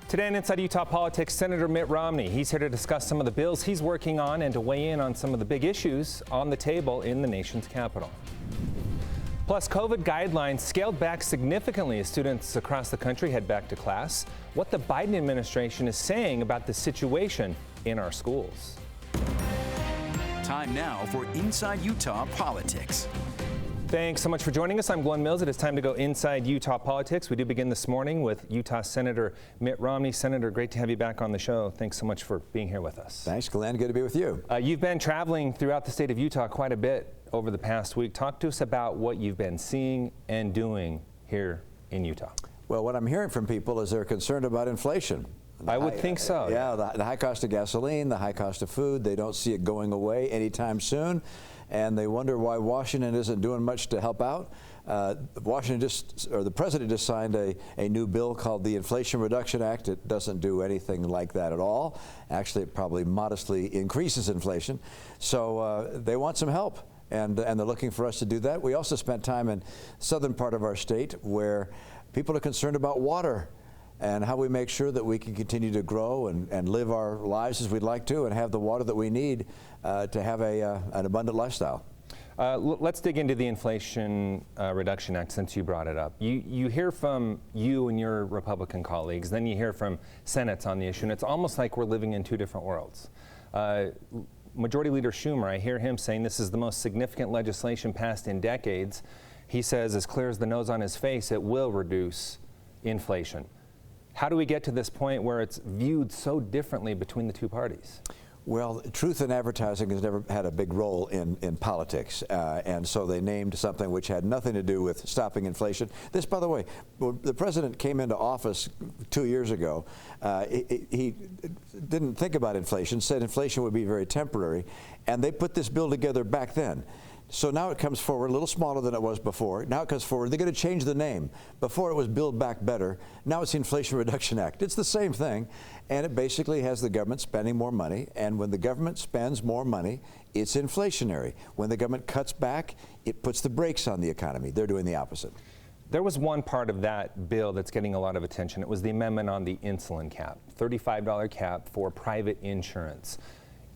Today in Inside Utah Politics, Senator Mitt Romney. He's here to discuss some of the bills he's working on and to weigh in on some of the big issues on the table in the nation's capital. Plus, COVID guidelines scaled back significantly as students across the country head back to class. What the Biden administration is saying about the situation in our schools. Time now for Inside Utah Politics. Thanks so much for joining us. I'm Glenn Mills. It is time to go inside Utah politics. We do begin this morning with Utah Senator Mitt Romney. Senator, great to have you back on the show. Thanks so much for being here with us. Thanks, Glenn. Good to be with you. You've been traveling throughout the state of Utah quite a bit over the past week. Talk to us about what you've been seeing and doing here in Utah. Well, what I'm hearing from people is they're concerned about inflation. I would think so. Yeah, the high cost of gasoline, the high cost of food. They don't see it going away anytime soon. And they wonder why Washington isn't doing much to help out. The president just signed a new bill called the Inflation Reduction Act. It doesn't do anything like that at all. Actually, it probably modestly increases inflation. So they want some help, and they're looking for us to do that. We also spent time in southern part of our state where people are concerned about water and how we make sure that we can continue to grow and live our lives as we'd like to and have the water that we need to have an abundant lifestyle. Let's dig into the Inflation Reduction Act since you brought it up. You hear from you and your Republican colleagues, then you hear from Senates on the issue, and it's almost like we're living in two different worlds. Majority Leader Schumer, I hear him saying this is the most significant legislation passed in decades. He says, as clear as the nose on his face, it will reduce inflation. How do we get to this point where it's viewed so differently between the two parties? Well, truth in advertising has never had a big role in politics, and so they named something which had nothing to do with stopping inflation. This, by the way, when the president came into office 2 years ago, he didn't think about inflation, said inflation would be very temporary, and they put this bill together back then. So now it comes forward a little smaller than it was before. Now it comes forward. They're going to change the name. Before it was Build Back Better. Now it's the Inflation Reduction Act. It's the same thing, and it basically has the government spending more money. And when the government spends more money, it's inflationary. When the government cuts back, it puts the brakes on the economy. They're doing the opposite. There was one part of that bill that's getting a lot of attention. It was the amendment on the insulin cap, $35 cap for private insurance.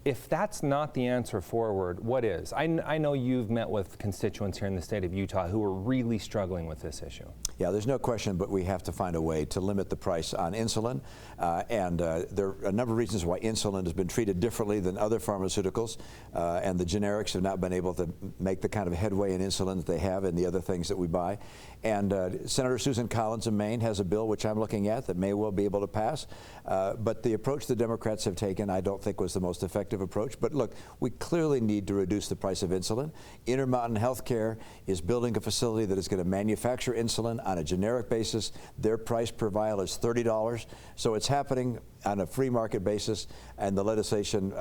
If that's not the answer forward, what is? I know you've met with constituents here in the state of Utah who are really struggling with this issue. Yeah, there's no question, but we have to find a way to limit the price on insulin. There are a number of reasons why insulin has been treated differently than other pharmaceuticals, and the generics have not been able to make the kind of headway in insulin that they have in the other things that we buy. And Senator Susan Collins of Maine has a bill which I'm looking at that may well be able to pass. But the approach the Democrats have taken I don't think was the most effective approach. But look, we clearly need to reduce the price of insulin. Intermountain Healthcare is building a facility that is going to manufacture insulin on a generic basis. Their price per vial is $30. So it's happening on a free market basis, and the legislation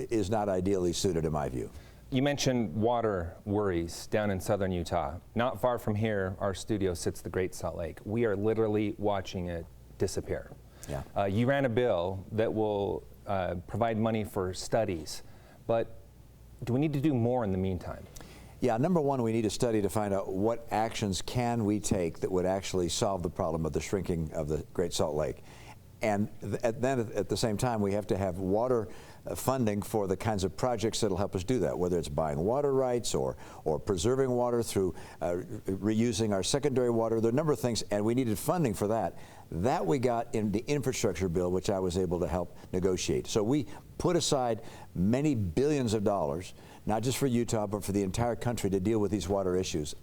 is not ideally suited in my view. You mentioned water worries down in southern Utah. Not far from here, our studio sits the Great Salt Lake. We are literally watching it disappear. Yeah. You ran a bill that will provide money for studies, but do we need to do more in the meantime? Yeah, number one, we need a study to find out what actions can we take that would actually solve the problem of the shrinking of the Great Salt Lake. And then at the same time, we have to have water funding for the kinds of projects that will help us do that, whether it's buying water rights or preserving water through reusing our secondary water. There are a number of things, and we needed funding for that. That we got in the infrastructure bill, which I was able to help negotiate. So we put aside many billions of dollars, not just for Utah, but for the entire country to deal with these water issues.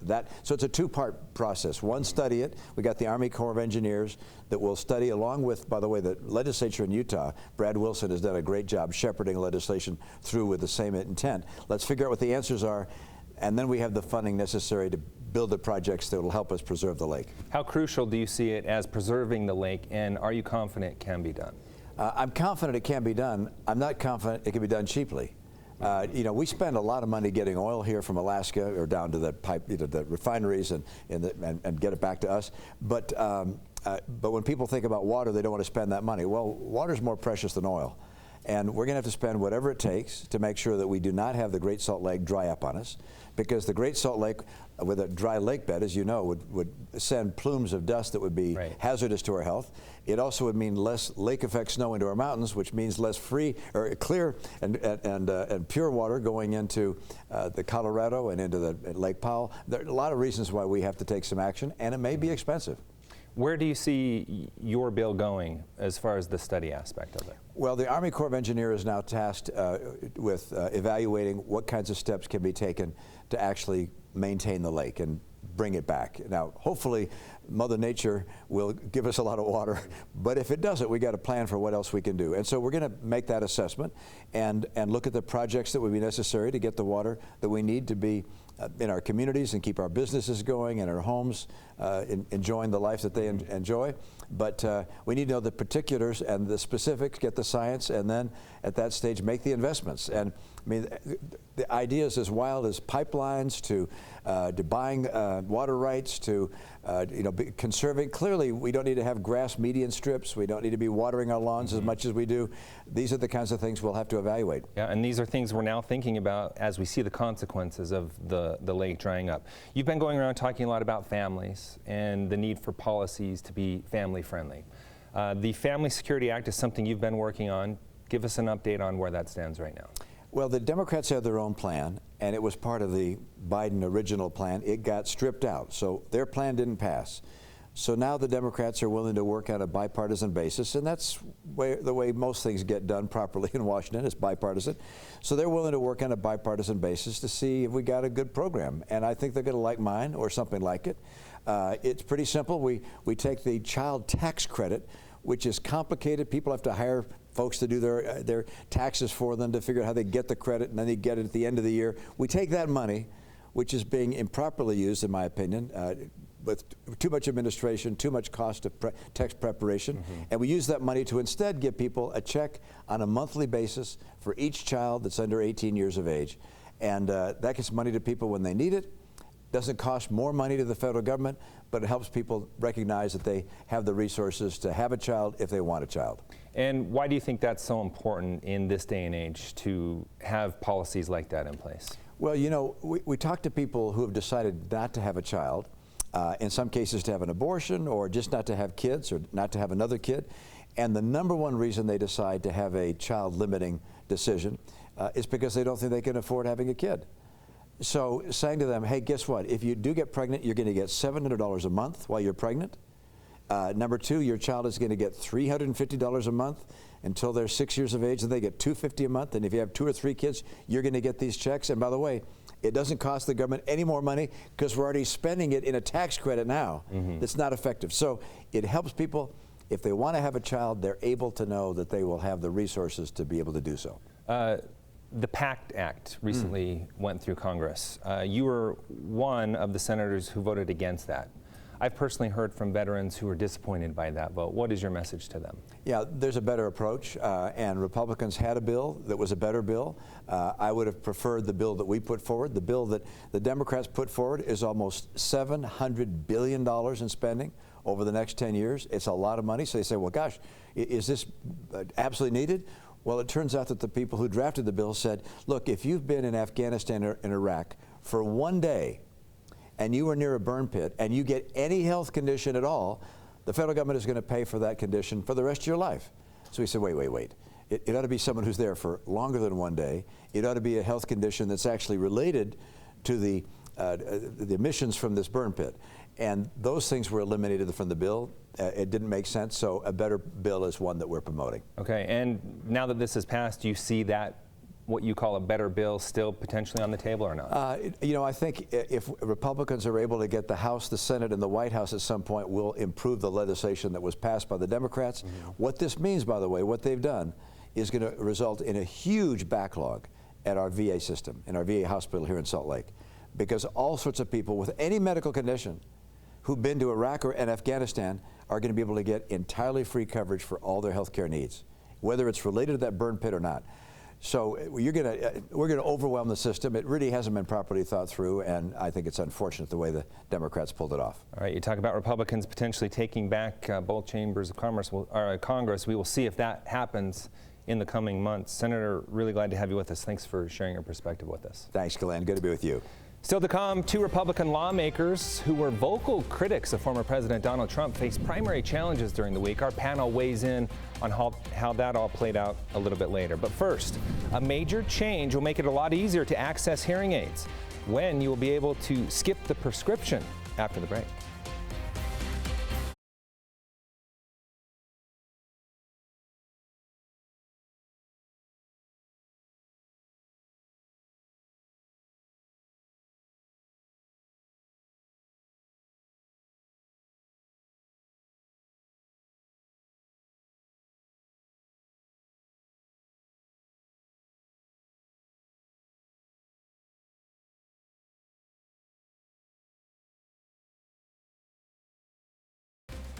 So it's a two-part process. One, study it. We got the Army Corps of Engineers that will study along with, by the way, the legislature in Utah. Brad Wilson has done a great job shepherding legislation through with the same intent. Let's figure out what the answers are, and then we have the funding necessary to build the projects that will help us preserve the lake. How crucial do you see it as preserving the lake, and are you confident it can be done? I'm confident it can be done. I'm not confident it can be done cheaply. We spend a lot of money getting oil here from Alaska or down to the pipe, the refineries and get it back to us. But when people think about water, they don't want to spend that money. Well, water is more precious than oil. And we're going to have to spend whatever it takes to make sure that we do not have the Great Salt Lake dry up on us, because the Great Salt Lake with a dry lake bed, as you know, would send plumes of dust that would be hazardous to our health. It also would mean less lake effect snow into our mountains, which means less free or clear and pure water going into the Colorado and into the Lake Powell. There are a lot of reasons why we have to take some action, and it may be expensive. Where do you see your bill going as far as the study aspect of it? Well, the Army Corps of Engineers is now tasked with evaluating what kinds of steps can be taken to actually maintain the lake and bring it back. Now, hopefully, Mother Nature will give us a lot of water, but if it doesn't, we got a plan for what else we can do. And so we're going to make that assessment and look at the projects that would be necessary to get the water that we need to be in our communities and keep our businesses going and our homes enjoying the life that they enjoy. But we need to know the particulars and the specifics, get the science, and then at that stage make the investments. And I mean, the idea is as wild as pipelines to buying water rights to conserving. Clearly, we don't need to have grass median strips. We don't need to be watering our lawns as much as we do. These are the kinds of things we'll have to evaluate. Yeah, and these are things we're now thinking about as we see the consequences of the lake drying up. You've been going around talking a lot about families and the need for policies to be family friendly. The Family Security Act is something you've been working on. Give us an update on where that stands right now. Well, the Democrats have their own plan, and it was part of the Biden original plan. It got stripped out, so their plan didn't pass. So now the Democrats are willing to work on a bipartisan basis, and that's the way most things get done properly in Washington, is bipartisan. So they're willing to work on a bipartisan basis to see if we got a good program, and I think they're going to like mine or something like it. It's pretty simple. We take the child tax credit, which is complicated. People have to hire folks to do their taxes for them to figure out how they get the credit, and then they get it at the end of the year. We take that money, which is being improperly used, in my opinion, with too much administration, too much cost of tax preparation, and we use that money to instead give people a check on a monthly basis for each child that's under 18 years of age. And that gets money to people when they need it. Doesn't cost more money to the federal government, but it helps people recognize that they have the resources to have a child if they want a child. And why do you think that's so important in this day and age to have policies like that in place? Well, you know, we talk to people who have decided not to have a child, in some cases to have an abortion or just not to have kids or not to have another kid. And the number one reason they decide to have a child limiting decision is because they don't think they can afford having a kid. So saying to them, hey, guess what? If you do get pregnant, you're going to get $700 a month while you're pregnant. Number two, your child is going to get $350 a month until they're 6 years of age, and they get $250 a month. And if you have 2 or 3 kids, you're going to get these checks. And by the way, it doesn't cost the government any more money because we're already spending it in a tax credit now that's not effective. So it helps people. If they want to have a child, they're able to know that they will have the resources to be able to do so. The PACT Act recently went through Congress. You were one of the senators who voted against that. I've personally heard from veterans who were disappointed by that vote. What is your message to them? Yeah, there's a better approach, and Republicans had a bill that was a better bill. I would have preferred the bill that we put forward. The bill that the Democrats put forward is almost $700 billion in spending over the next 10 years. It's a lot of money. So they say, well, gosh, is this absolutely needed? Well, it turns out that the people who drafted the bill said, look, if you've been in Afghanistan or in Iraq for one day and you were near a burn pit and you get any health condition at all, the federal government is going to pay for that condition for the rest of your life. So we said, wait. It ought to be someone who's there for longer than one day. It ought to be a health condition that's actually related to the emissions from this burn pit. And those things were eliminated from the bill. It didn't make sense, so a better bill is one that we're promoting. Okay, and now that this has passed, do you see that what you call a better bill still potentially on the table or not? You know, I think if Republicans are able to get the House, the Senate, and the White House at some point, will improve the legislation that was passed by the Democrats. What this means, by the way, what they've done is going to result in a huge backlog at our VA system, in our VA hospital here in Salt Lake, because all sorts of people with any medical condition who've been to Iraq and Afghanistan are going to be able to get entirely free coverage for all their health care needs, whether it's related to that burn pit or not. So we're going to overwhelm the system. It really hasn't been properly thought through, and I think it's unfortunate the way the Democrats pulled it off. All right, you talk about Republicans potentially taking back both chambers of Congress. We will see if that happens in the coming months. Senator, really glad to have you with us. Thanks for sharing your perspective with us. Thanks, Glenn. Good to be with you. Still to come, two Republican lawmakers who were vocal critics of former President Donald Trump face primary challenges during the week. Our panel weighs in on how that all played out a little bit later. But first, a major change will make it a lot easier to access hearing aids when you will be able to skip the prescription after the break.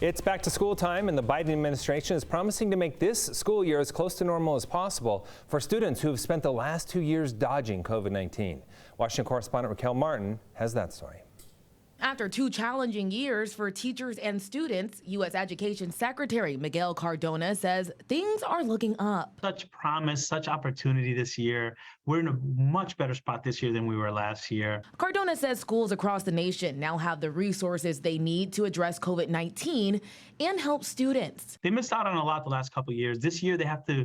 It's back to school time, and the Biden administration is promising to make this school year as close to normal as possible for students who have spent the last 2 years dodging COVID-19. Washington correspondent Raquel Martin has that story. After 2 challenging years for teachers and students, U.S. Education Secretary Miguel Cardona says things are looking up. Such promise, such opportunity this year. We're in a much better spot this year than we were last year. Cardona says schools across the nation now have the resources they need to address COVID-19 and help students. They missed out on a lot the last couple of years. This year, they have to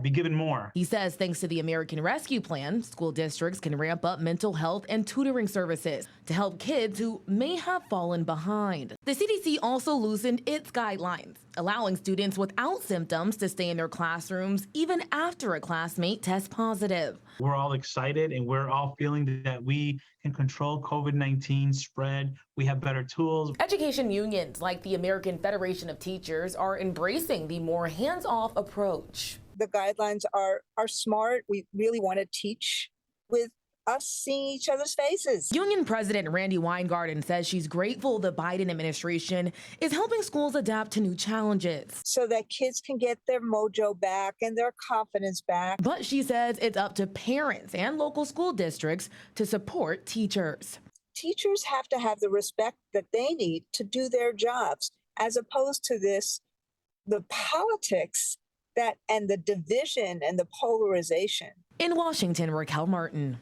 be given more. He says thanks to the American Rescue Plan, school districts can ramp up mental health and tutoring services to help kids who may have fallen behind. The CDC also loosened its guidelines, allowing students without symptoms to stay in their classrooms even after a classmate tests positive. We're all excited, and we're all feeling that we can control COVID-19 spread. We have better tools. Education unions like the American Federation of Teachers are embracing the more hands-off approach. The guidelines are smart. We really want to teach with us seeing each other's faces. Union President Randy Weingarten says she's grateful the Biden administration is helping schools adapt to new challenges, so that kids can get their mojo back and their confidence back. But she says it's up to parents and local school districts to support teachers. Teachers have to have the respect that they need to do their jobs, as opposed to the politics and the division and the polarization. In Washington, Raquel Martin.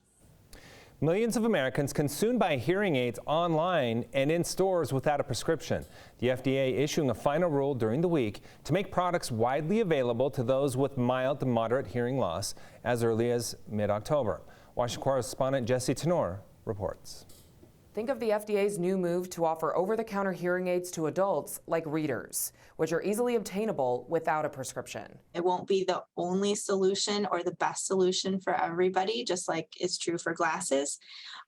Millions of Americans can soon buy hearing aids online and in stores without a prescription. The FDA issuing a final rule during the week to make products widely available to those with mild to moderate hearing loss as early as mid-October. Washington correspondent Jesse Tenor reports. Think of the FDA's new move to offer over-the-counter hearing aids to adults like readers, which are easily obtainable without a prescription. It won't be the only solution or the best solution for everybody, just like it's true for glasses.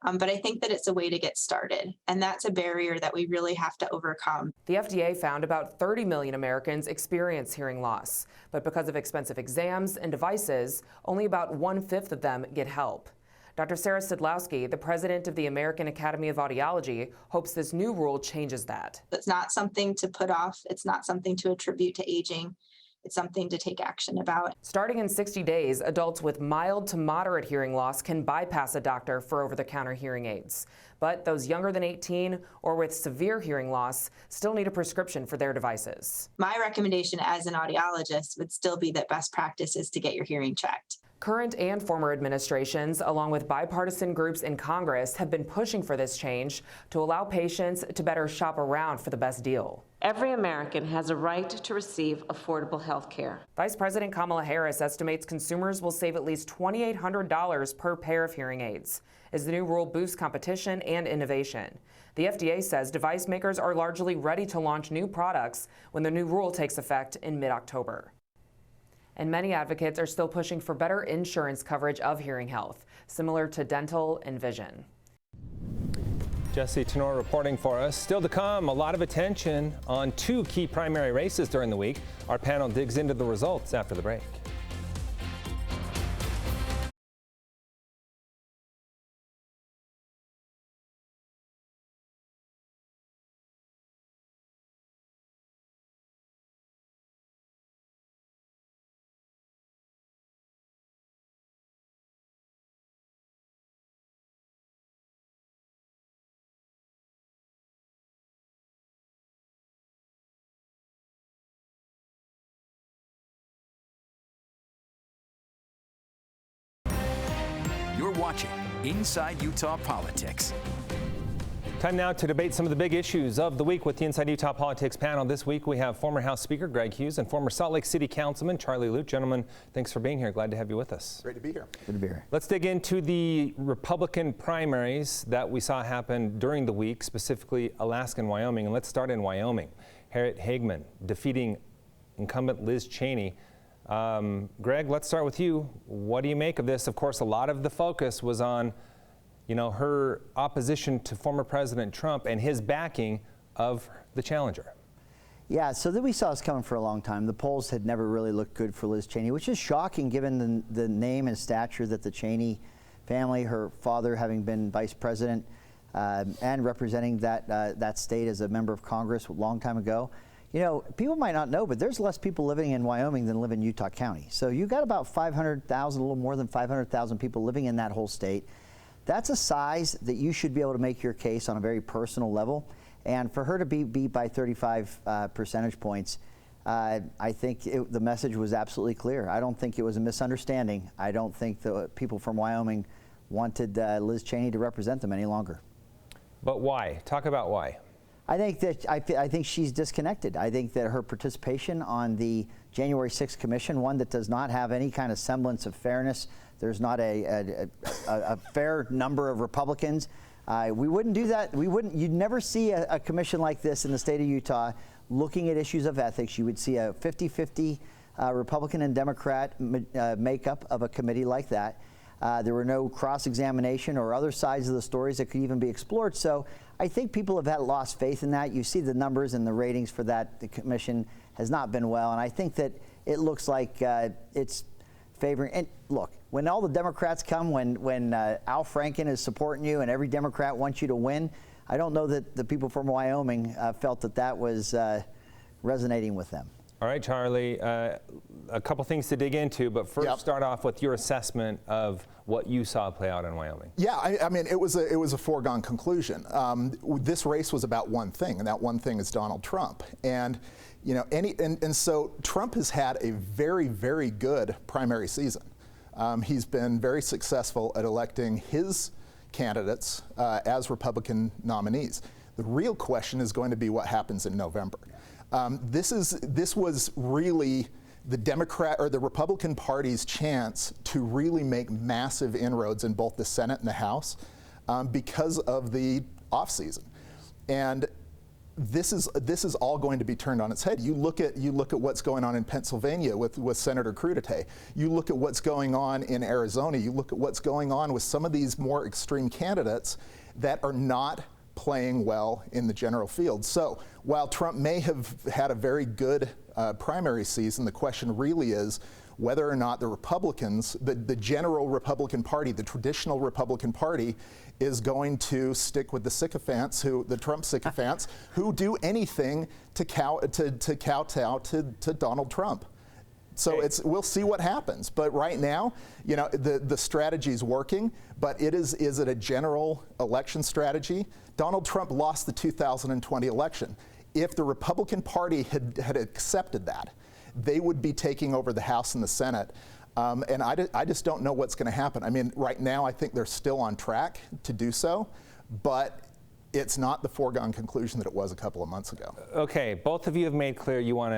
But I think that it's a way to get started, and that's a barrier that we really have to overcome. The FDA found about 30 million Americans experience hearing loss, but because of expensive exams and devices, only about 1/5 of them get help. Dr. Sarah Sidlowski, the president of the American Academy of Audiology, hopes this new rule changes that. It's not something to put off. It's not something to attribute to aging. It's something to take action about. Starting in 60 days, adults with mild to moderate hearing loss can bypass a doctor for over-the-counter hearing aids. But those younger than 18 or with severe hearing loss still need a prescription for their devices. My recommendation as an audiologist would still be that best practice is to get your hearing checked. Current and former administrations, along with bipartisan groups in Congress, have been pushing for this change to allow patients to better shop around for the best deal. Every American has a right to receive affordable health care. Vice President Kamala Harris estimates consumers will save at least $2,800 per pair of hearing aids, as the new rule boosts competition and innovation. The FDA says device makers are largely ready to launch new products when the new rule takes effect in mid-October. And many advocates are still pushing for better insurance coverage of hearing health, similar to dental and vision. Jesse Tenor reporting for us. Still to come, a lot of attention on 2 key primary races during the week. Our panel digs into the results after the break. You're watching Inside Utah Politics. Time now to debate some of the big issues of the week with the Inside Utah Politics panel. This week we have former House Speaker Greg Hughes and former Salt Lake City Councilman Charlie Lute. Gentlemen, thanks for being here. Glad to have you with us. Great to be here. Good to be here. Let's dig into the Republican primaries that we saw happen during the week, specifically Alaska and Wyoming. And let's start in Wyoming. Harriet Hageman defeating incumbent Liz Cheney. Greg, let's start with you. What do you make of this? Of course, a lot of the focus was on her opposition to former President Trump and his backing of the challenger. Yeah, so that we saw this coming for a long time. The polls had never really looked good for Liz Cheney, which is shocking given the name and stature that the Cheney family, her father having been vice president and representing that state as a member of Congress a long time ago. You know, people might not know, but there's less people living in Wyoming than live in Utah County. So you've got about 500,000, a little more than 500,000 people living in that whole state. That's a size that you should be able to make your case on a very personal level. And for her to be beat by 35 percentage points, I think the message was absolutely clear. I don't think it was a misunderstanding. I don't think the people from Wyoming wanted Liz Cheney to represent them any longer. But why? Talk about why. I think that I think she's disconnected. I think that her participation on the January 6th commission, one that does not have any kind of semblance of fairness. There's not a fair number of Republicans. We wouldn't do that. You'd never see a commission like this in the state of Utah looking at issues of ethics. You would see a 50-50 Republican and Democrat makeup of a committee like that. There were no cross-examination or other sides of the stories that could even be explored. So I think people have lost faith in that. You see the numbers and the ratings for that. The commission has not been well. And I think that it looks like it's favoring. And look, when all the Democrats come, when Al Franken is supporting you and every Democrat wants you to win, I don't know that the people from Wyoming felt that was resonating with them. All right, Charlie, a couple things to dig into, but first start off with your assessment of what you saw play out in Wyoming. Yeah, I mean, it was a foregone conclusion. This race was about one thing, and that one thing is Donald Trump. And and so Trump has had a very, very good primary season. He's been very successful at electing his candidates as Republican nominees. The real question is going to be what happens in November. This was really the Democrat or the Republican Party's chance to really make massive inroads in both the Senate and the House because of the off season. And this is all going to be turned on its head. You look at what's going on in Pennsylvania with Senator Crudite. You look at what's going on in Arizona. You look at what's going on with some of these more extreme candidates that are not playing well in the general field. So while Trump may have had a very good primary season, the question really is whether or not the Republicans, the general Republican Party, the traditional Republican Party, is going to stick with the sycophants, the Trump sycophants, who do anything to kowtow to Donald Trump. So we'll see what happens. But right now, the strategy is working. But is it a general election strategy? Donald Trump lost the 2020 election. If the Republican Party had accepted that, they would be taking over the House and the Senate. And I just don't know what's going to happen. I mean, right now, I think they're still on track to do so. But it's not the foregone conclusion that it was a couple of months ago. Okay, both of you have made clear you want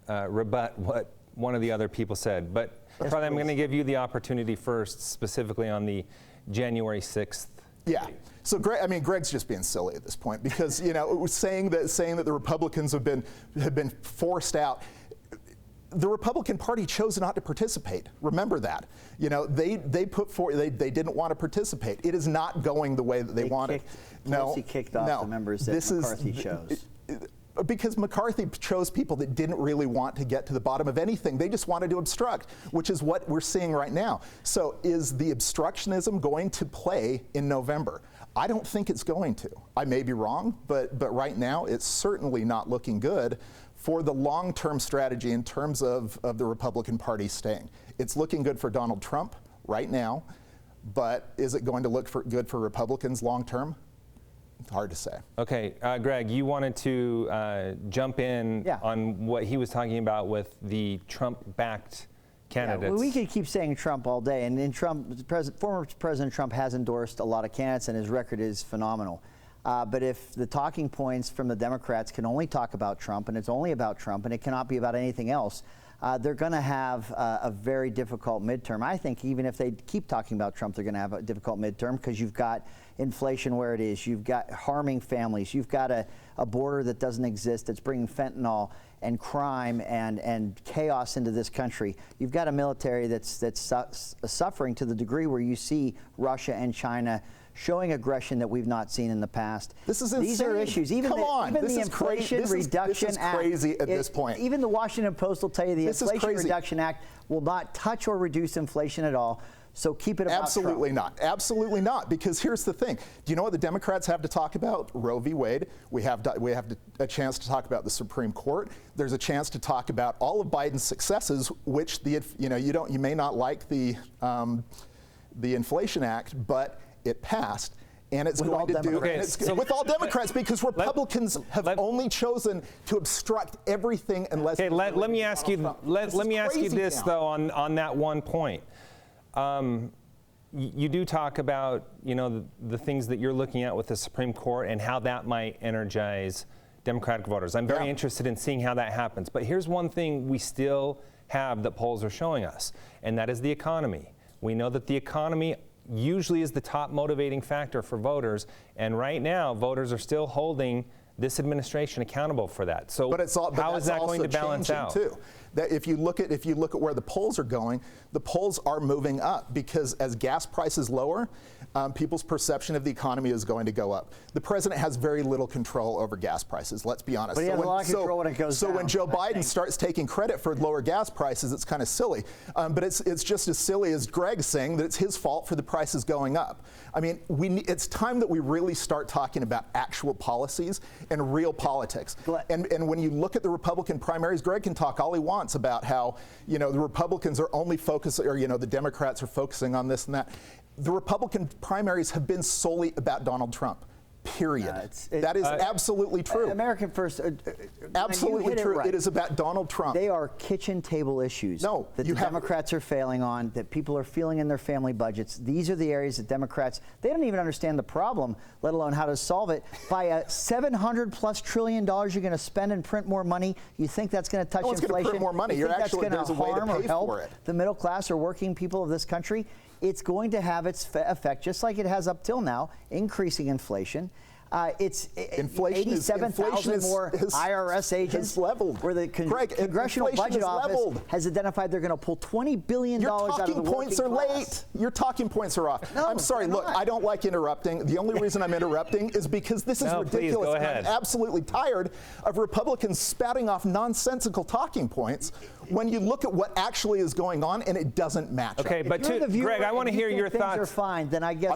to rebut what one of the other people said, but Charlie, I'm going to give you the opportunity first, specifically on the January 6th. Yeah. So Greg's just being silly at this point because it was saying that the Republicans have been forced out. The Republican Party chose not to participate. Remember that. They put forward they didn't want to participate. It is not going the way that they wanted. Pelosi kicked off the members that McCarthy chose. Because McCarthy chose people that didn't really want to get to the bottom of anything. They just wanted to obstruct, which is what we're seeing right now. So is the obstructionism going to play in November? I don't think it's going to. I may be wrong, but right now it's certainly not looking good for the long-term strategy in terms of the Republican Party staying. It's looking good for Donald Trump right now, but is it going to look good for Republicans long-term? Hard to say. Okay, Greg, you wanted to jump in on what he was talking about with the Trump-backed candidates. Well, we could keep saying Trump all day, and former President Trump has endorsed a lot of candidates, and his record is phenomenal. But if the talking points from the Democrats can only talk about Trump, and it's only about Trump, and it cannot be about anything else, they're going to have a very difficult midterm. I think even if they keep talking about Trump, they're going to have a difficult midterm because you've got inflation where it is, you've got harming families, you've got a border that doesn't exist that's bringing fentanyl and crime and chaos into this country. You've got a military that's suffering to the degree where you see Russia and China showing aggression that we've not seen in the past. This is insane. These are issues. Even the Inflation Reduction Act. This is crazy at this point. Even the Washington Post will tell you the Inflation Reduction Act will not touch or reduce inflation at all. So keep it about Absolutely Trump. not. Absolutely not. Because here's the thing. Do you know what the Democrats have to talk about? Roe v. Wade. We have a chance to talk about the Supreme Court. There's a chance to talk about all of Biden's successes, which you may not like the Inflation Act, but it passed. And it's going to do with all Democrats, because Republicans have only chosen to obstruct everything unless. Okay, let me ask you. Let me ask you this though on that one point. You do talk about the things that you're looking at with the Supreme Court and how that might energize Democratic voters. I'm very interested in seeing how that happens. But here's one thing we still have that polls are showing us, and that is the economy. We know that the economy usually is the top motivating factor for voters, and right now voters are still holding this administration accountable for that. So how is that going to balance out? Too. That if you look at where the polls are going, the polls are moving up because as gas prices lower, people's perception of the economy is going to go up. The president has very little control over gas prices. Let's be honest. But he has a lot of control when it goes down. So when Joe Biden starts taking credit for lower gas prices, it's kind of silly. But it's just as silly as Greg saying that it's his fault for the prices going up. I mean, it's time that we really start talking about actual policies and real politics. And when you look at the Republican primaries, Greg can talk all he wants about how the Republicans are only focusing, or the Democrats are focusing on this and that. The Republican primaries have been solely about Donald Trump. Period. That is absolutely true. American First. Absolutely true. It is about Donald Trump. They are kitchen table issues that the Democrats are failing on, that people are feeling in their family budgets. These are the areas that Democrats, they don't even understand the problem, let alone how to solve it. By a $700+ trillion you're going to spend and print more money, you think that's going to touch inflation? Going to print more money. You think that's going to there's a way to harm or pay help for it. the middle class or working people of this country? It's going to have its effect, just like it has up till now, increasing inflation. It's 87,000 more IRS agents. Leveled. Where the Congressional Budget Office has identified they're going to pull $20 billion out of the working class. Your talking points are late. Your talking points are off. No, I'm sorry. Look, I don't like interrupting. The only reason I'm interrupting is because this is ridiculous. Please, go ahead. I'm absolutely tired of Republicans spouting off nonsensical talking points when you look at what actually is going on and it doesn't match up. Okay, but Greg, I want to hear your thoughts. Things are fine, then I guess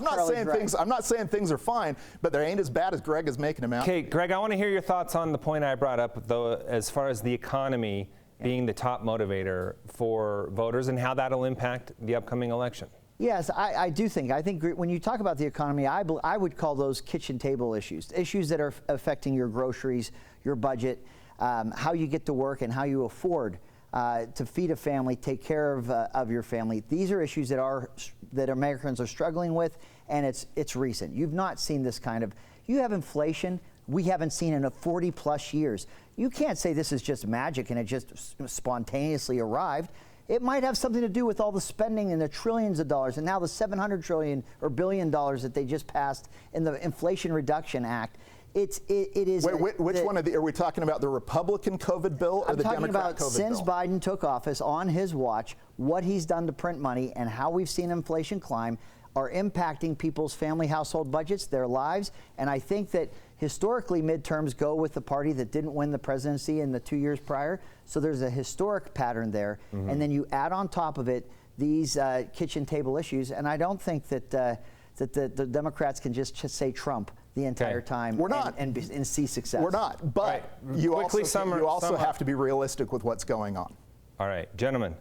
I'm not saying things are fine, but they ain't as bad as Greg is making them out. Okay, Greg, I want to hear your thoughts on the point I brought up, though, as far as the economy being the top motivator for voters and how that'll impact the upcoming election. Yes, I do think. I think when you talk about the economy, I would call those kitchen table issues that are affecting your groceries, your budget, how you get to work, and how you afford to feed a family, take care of your family. These are issues that Americans are struggling with, and it's recent. You've not seen this kind of. You have inflation we haven't seen in 40+ years. You can't say this is just magic and it just spontaneously arrived. It might have something to do with all the spending and the trillions of dollars, and now the $700 billion that they just passed in the Inflation Reduction Act. It is. Wait, which one are we talking about? The Republican COVID bill or the Democrat COVID bill? I'm talking about since Biden took office, on his watch, what he's done to print money and how we've seen inflation climb are impacting people's family household budgets, their lives, and I think that historically midterms go with the party that didn't win the presidency in the 2 years prior. So there's a historic pattern there, and then you add on top of it these kitchen table issues, and I don't think that the Democrats can just say Trump the entire time. We're not. And see success. We're not, but you also have to be realistic with what's going on. All right, gentlemen.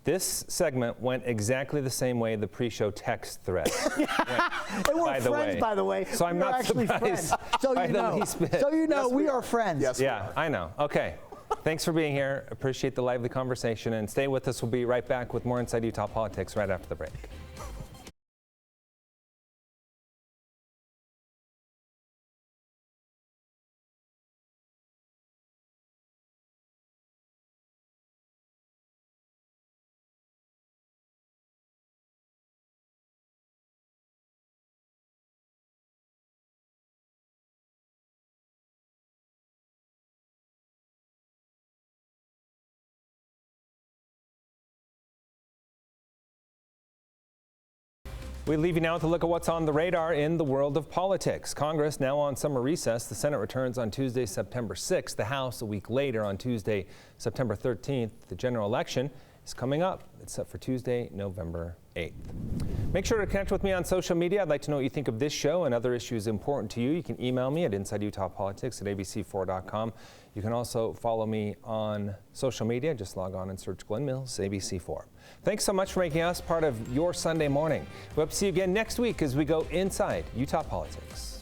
This segment went exactly the same way the pre-show text thread went, and we're friends, by the way. So I'm not surprised. So you know, we are friends. Yes, yeah, I know. Okay. Thanks for being here. Appreciate the lively conversation, and stay with us. We'll be right back with more Inside Utah Politics right after the break. We leave you now to look at what's on the radar in the world of politics. Congress now on summer recess. The Senate returns on Tuesday, September 6th. The House a week later on Tuesday, September 13th. The general election is coming up. It's set for Tuesday, November 8th. Make sure to connect with me on social media. I'd like to know what you think of this show and other issues important to you. You can email me at InsideUtahPolitics@abc4.com. You can also follow me on social media. Just log on and search Glenn Mills, ABC4. Thanks so much for making us part of your Sunday morning. We hope to see you again next week as we go inside Utah politics.